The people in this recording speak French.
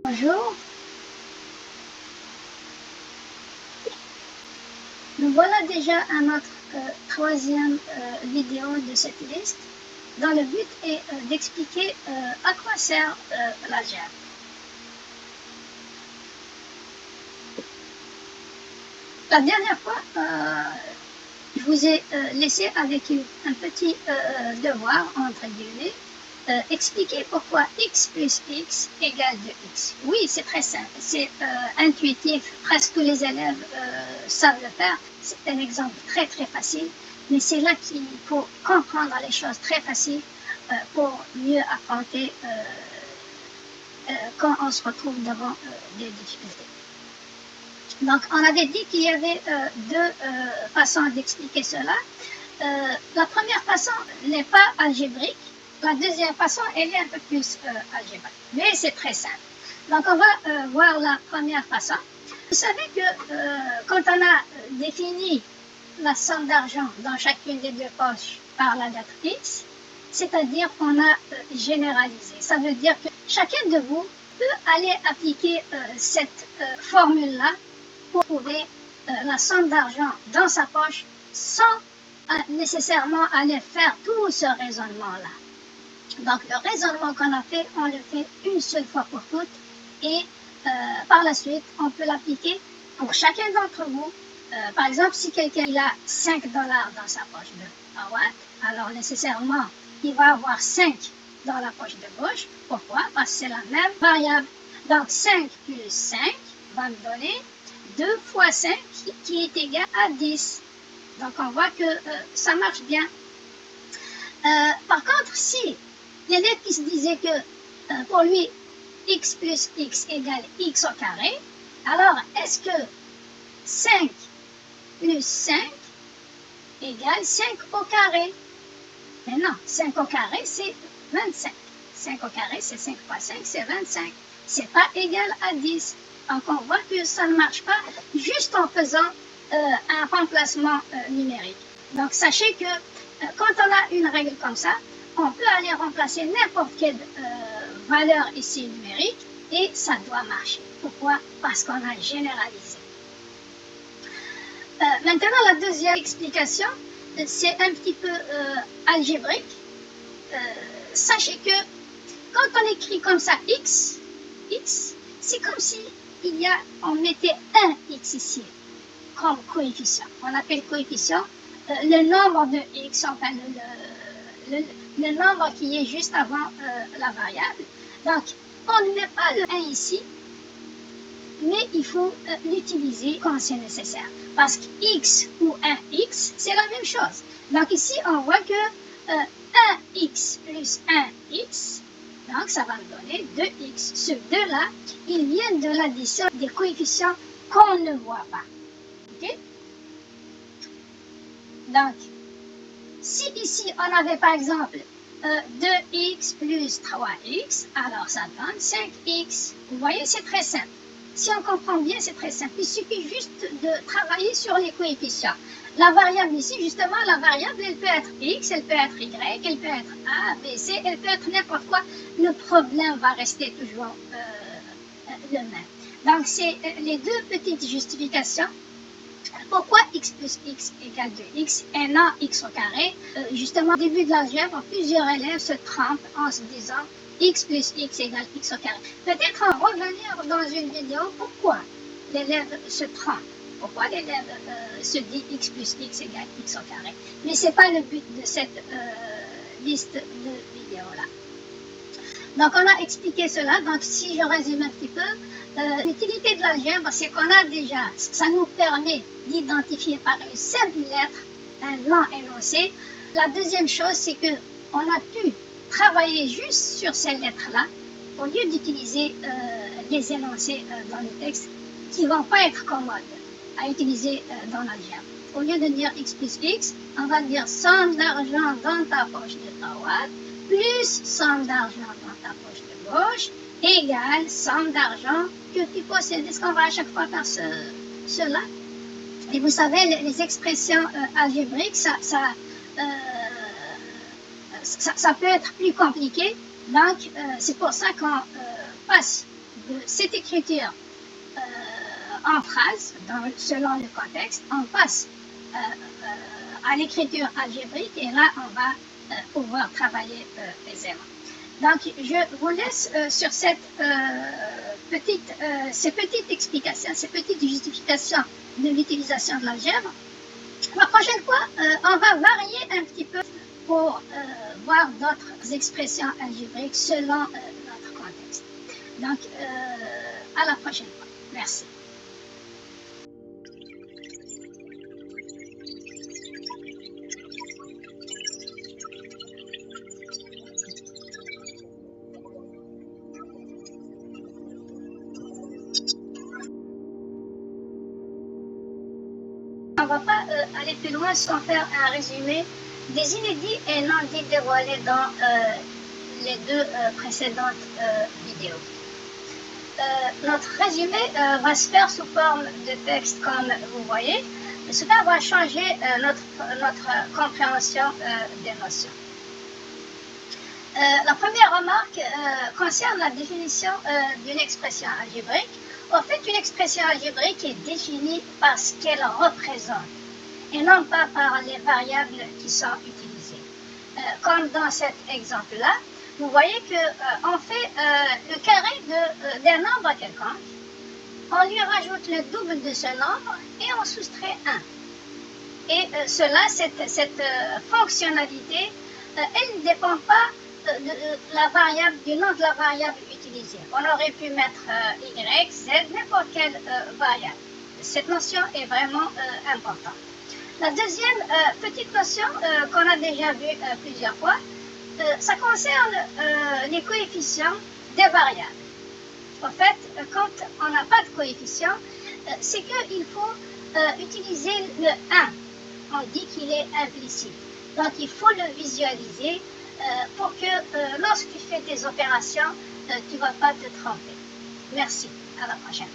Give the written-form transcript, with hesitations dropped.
Bonjour, nous voilà déjà à notre troisième vidéo de cette liste, dont le but est d'expliquer à quoi sert l'algèbre. La dernière fois, je vous ai laissé avec un petit devoir, entre guillemets, expliquer pourquoi x plus x égale 2x. Oui, c'est très simple, c'est intuitif, presque tous les élèves savent le faire. C'est un exemple très très facile, mais c'est là qu'il faut comprendre les choses très faciles pour mieux affronter quand on se retrouve devant des difficultés. Donc, on avait dit qu'il y avait deux façons d'expliquer cela. La première façon n'est pas algébrique. La deuxième façon, elle est un peu plus algébrique. Mais c'est très simple. Donc, on va voir la première façon. Vous savez que quand on a défini la somme d'argent dans chacune des deux poches par la lettre X, c'est-à-dire qu'on a généralisé. Ça veut dire que chacun de vous peut aller appliquer cette formule-là pour trouver la somme d'argent dans sa poche sans nécessairement aller faire tout ce raisonnement-là. Donc, le raisonnement qu'on a fait, on le fait une seule fois pour toutes et par la suite, on peut l'appliquer pour chacun d'entre vous. Par exemple, si quelqu'un a 5 $ dans sa poche de droite, alors nécessairement, il va avoir 5 dans la poche de gauche. Pourquoi? Parce que c'est la même variable. Donc, 5 plus 5 va me donner 2 fois 5 qui est égal à 10. Donc, on voit que ça marche bien. Par contre, si l'élève qui se disait que pour lui, x plus x égale x au carré, alors est-ce que 5 plus 5 égale 5 au carré? Mais non, 5 au carré, c'est 25. 5 au carré, c'est 5 fois 5, c'est 25. C'est pas égal à 10. Donc, on voit que ça ne marche pas juste en faisant un remplacement numérique. Donc, sachez que quand on a une règle comme ça, on peut aller remplacer n'importe quelle valeur ici numérique et ça doit marcher. Pourquoi? Parce qu'on a généralisé. Maintenant, la deuxième explication, c'est un petit peu algébrique. Sachez que quand on écrit comme ça x, c'est comme si on mettait un x ici comme coefficient. On appelle coefficient le nombre de x, enfin le nombre qui est juste avant la variable. Donc, on ne met pas le 1 ici, mais il faut l'utiliser quand c'est nécessaire. Parce que x ou 1x, c'est la même chose. Donc ici, on voit que 1x plus 1x, donc ça va me donner 2x. Ce 2-là, il vient de l'addition des coefficients qu'on ne voit pas. Okay? Donc, si ici on avait par exemple 2x plus 3x, alors ça donne 5x. Vous voyez, c'est très simple. Si on comprend bien, c'est très simple. Il suffit juste de travailler sur les coefficients. La variable ici, justement, la variable, elle peut être x, elle peut être y, elle peut être a, b, c, elle peut être n'importe quoi. Le problème va rester toujours le même. Donc, c'est les deux petites justifications. Pourquoi x plus x égale 2x et non x au carré? Justement, au début de l'algèbre, plusieurs élèves se trompent en se disant x plus x égale x au carré. Peut-être en revenir dans une vidéo pourquoi l'élève se trompe. Pourquoi l'élève se dit x plus x égale x au carré. Mais ce n'est pas le but de cette liste de vidéos-là. Donc, on a expliqué cela. Donc, si je résume un petit peu, l'utilité de l'algèbre, c'est qu'on a déjà, ça nous permet d'identifier par une simple lettre un long énoncé. La deuxième chose, c'est qu'on a pu travailler juste sur ces lettres-là au lieu d'utiliser les énoncés dans le texte qui ne vont pas être commodes à utiliser dans l'algèbre. Au lieu de dire x plus x, on va dire somme d'argent dans ta poche de droite plus somme d'argent dans ta poche de gauche égale somme d'argent que tu possèdes. Est-ce qu'on va à chaque fois faire cela? Et vous savez, les expressions algébriques, ça peut être plus compliqué. Donc, c'est pour ça qu'on passe de cette écriture en phrase, selon le contexte, on passe à l'écriture algébrique et là, on va pouvoir travailler aisément. Donc, je vous laisse sur ces petites explications, ces petites justifications de l'utilisation de l'algèbre. La prochaine fois, on va varier un petit peu pour voir d'autres expressions algébriques selon notre contexte. Donc, à la prochaine fois. Merci. On ne va pas aller plus loin sans faire un résumé des inédits et non dits dévoilés dans les deux précédentes vidéos. Notre résumé va se faire sous forme de texte comme vous voyez. Cela va changer notre compréhension des notions. La première remarque concerne la définition d'une expression algébrique. En fait, une expression algébrique est définie par ce qu'elle représente et non pas par les variables qui sont utilisées. Comme dans cet exemple-là, vous voyez qu'on fait le carré d'un nombre quelconque, on lui rajoute le double de ce nombre et on soustrait 1. Et cette fonctionnalité, elle ne dépend pas du nom de la variable utilisée. On aurait pu mettre Y, Z, n'importe quelle variable. Cette notion est vraiment importante. La deuxième petite notion qu'on a déjà vue plusieurs fois, ça concerne les coefficients des variables. En fait, quand on n'a pas de coefficient, c'est qu'il faut utiliser le 1. On dit qu'il est implicite. Donc, il faut le visualiser pour que lorsque tu fais tes opérations, tu ne vas pas te tromper. Merci. À la prochaine.